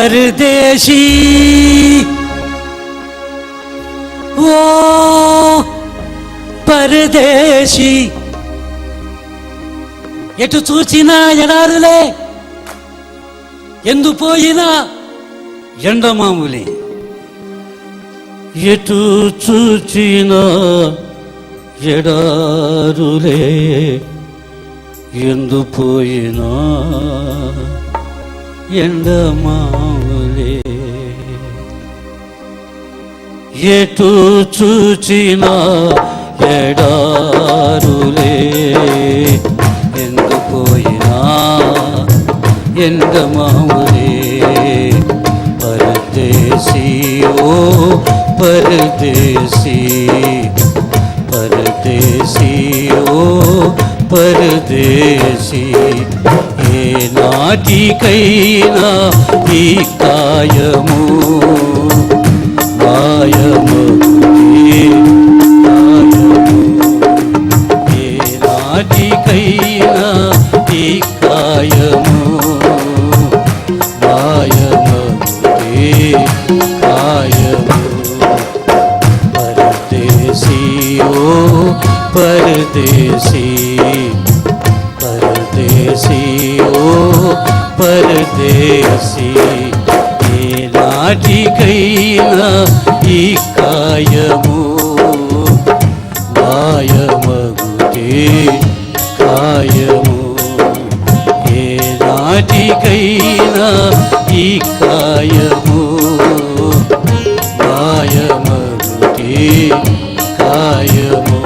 పరదేశీ ఓ పరదేశీ, ఎటు చూచినా ఎడారులే, ఎందు పోయినా ఎండమాములే. ఎటు చూచినా ఎడారులే, ఎందు పోయినా ఎండమాములే. ఎటు చూచినా ఎడారులే, ఎందు పోయినా ఎండమాములే. పరదేశీ ఓ పరదేశీ, పరదేశీ ఓ పరదేశీ, ఏ నాటికైనా ఈ కాయము మాయమగునే కాయము. ఏ నాటికైనా ఈ కాయము మాయమగునే కాయము. పరదేశీ ఓ పరదేశీ, పరదేశీ ఓ పరదేశీ, ఏ నాటికైనా ఈ కాయము మాయమగునే కాయము. ఏ నాటికైనా ఈ కాయము మాయమగునే కాయము.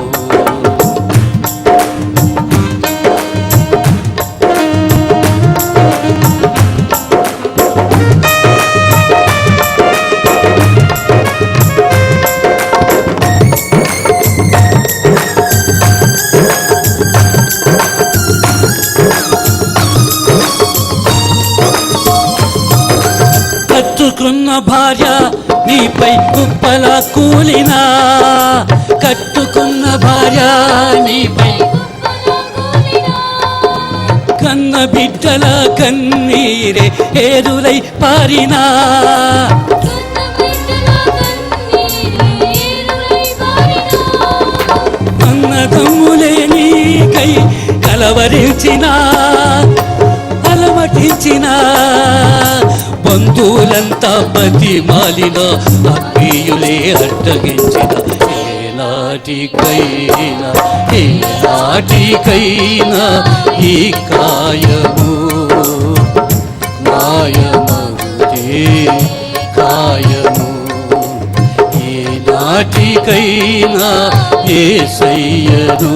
కట్టుకున్న భార్య నీపై కుప్పలా కూలినా, కట్టుకున్న భార్య నీపై కన్న బిడ్డల కన్నీరే ఏరులై పారినా, అన్నదమ్ములే నీకై కలవరించినా అలమటించిన, బంధువులంతా బతిమాలిన, అప్పియులే అడ్డగించిన. ఏ నాటికైనా ఏ నాటికైనా ఈ కాయము మాయమగునే కాయము. ఏ నాటికైనా యేసయ్యను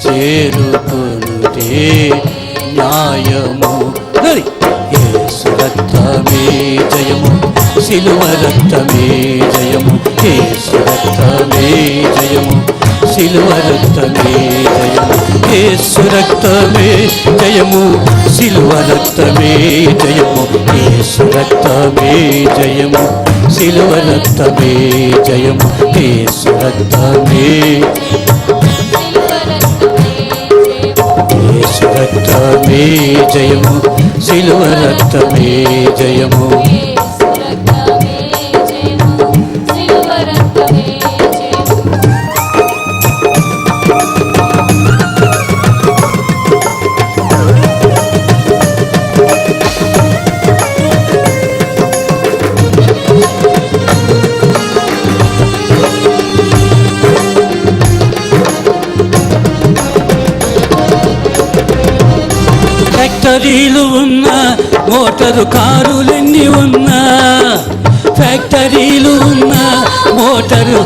చేరుకొనుటే న్యాయము. యేసు రక్తమే జయము, సిలువ రక్తమే జయము. యేసు రక్తమే జయము, సిలువ రక్తమే జయము. యేసు రక్తమే జయము, సిలువ రక్తమే జయము. యేసు రక్తమే జయము, సిలువ రక్తమే జయము. యేసు రక్తమే యేసు రక్తమే జయము, సిలువ రక్తమే జయము. ఫ్యాక్టరీలు ఉన్నా, మోటారు కారులెన్ని ఉన్నా, ఫ్యాక్టరీలు ఉన్నా, మోటారు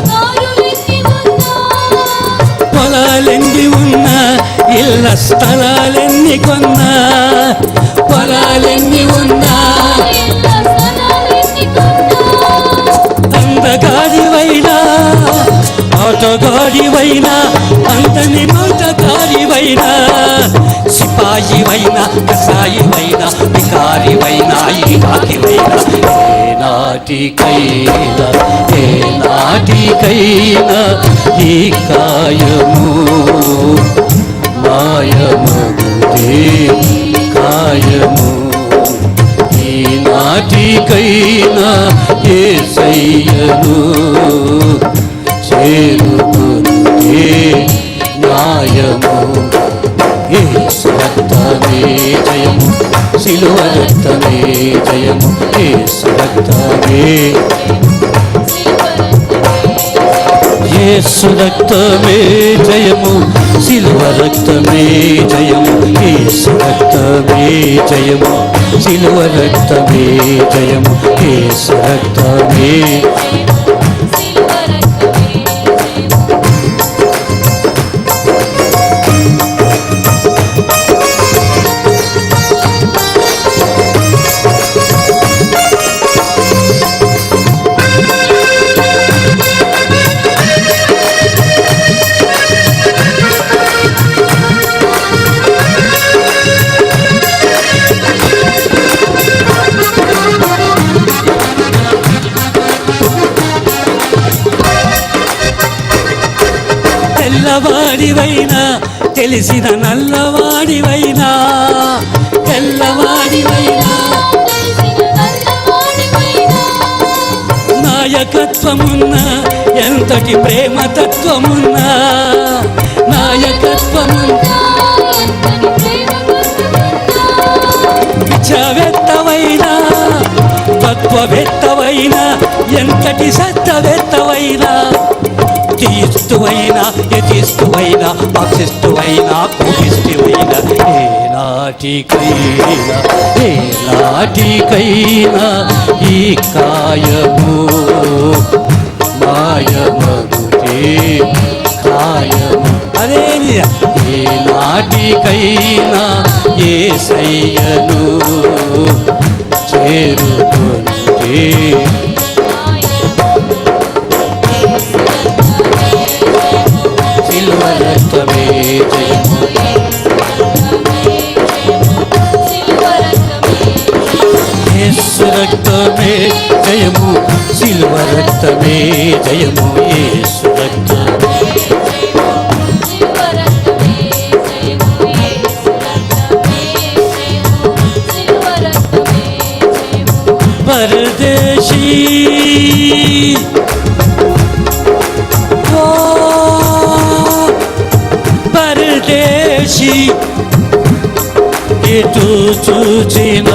పొలాలెన్ని ఉన్నా, ఇళ్ళ స్థలాలెన్ని కొన్నా, పొలాలెన్ని ఉన్నా, అందగాడివైనా ఆటగాడివైనా, అంతని మాటగాడివైనా, సిపాయివైనా కసాయివైనా, వికారివైనా ఈకాకివైనా, ఏ నాటికైనా ఏ నాటికైనా ఈ కాయము మాయమగునే కాయము. ఈ నాటికైనా యేసయ్యను చేరుకొనుటే న్యాయము. యేసు రక్తమే జయము, సిలువ రక్తమే జయము, యేసు రక్తమే, యేసు రక్తమే జయము, సిలువ రక్తమే జయము, యేసు రక్తమే జయము, సిలువ రక్తమే జయము, యేసు రక్తమే. తెల్లవాడివైనా తెలిసిన నల్లవాడివైనా, తెల్లవాడివైనా నాయకత్వమున్న ఎంతటి ప్రేమతత్వమున్నా, నాయకత్వమున్నా పిచ్చవెత్తవైనా తత్వవేత్తవైనా ఎంతటి సత్తవేత్తవైనా, తీస్తువైనా యతిస్తువైనా పక్షిస్తువైనా కోపిస్తువైనా, ఏనాటికైనా ఈ కాయము మాయమగుటే కాయము. అదే ఏనాటికైనా యేసయ్యను చేరుకొనుటే సిలువ రక్తమే జయము, యేసు రక్తమే జయము, సిలువ రక్తమే జయము, యేసు రక్తమే. పరదేశీ పరదేశీ ఎటు చూచిన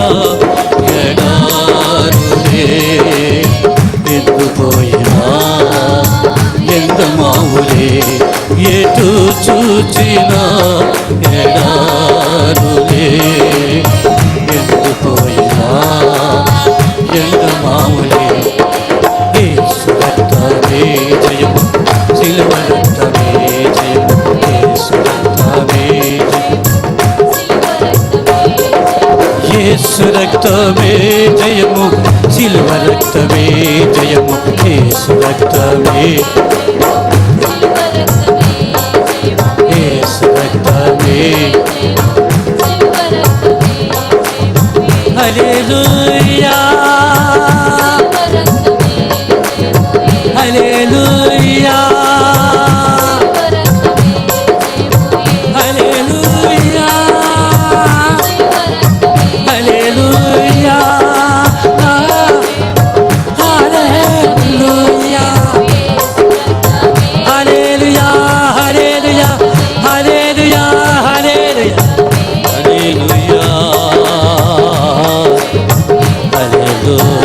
ఎడారులే, ఎందుపోయినా ఎందమావులే, ఎటు చూచిన ఎడారులే, ఎందుపోయినా ఎందమావులే. యేసు రక్తమే జయము, సిలువ రక్తమే జయము, యేసు రక్తమే జయము, యేసు రక్తమే జయము, సిలువ రక్తమే జయము, యేసు రక్తమే, యేసు రక్తమే. హల్లెలూయా హల్లెలూయా హల్లెలూయా హల్లెలూయా హల్లెలూయా హల్లెలూయా హల్లెలూయా హల్లెలూయా హల్లెలూయా హల్లెలూయా హల్లెలూయా.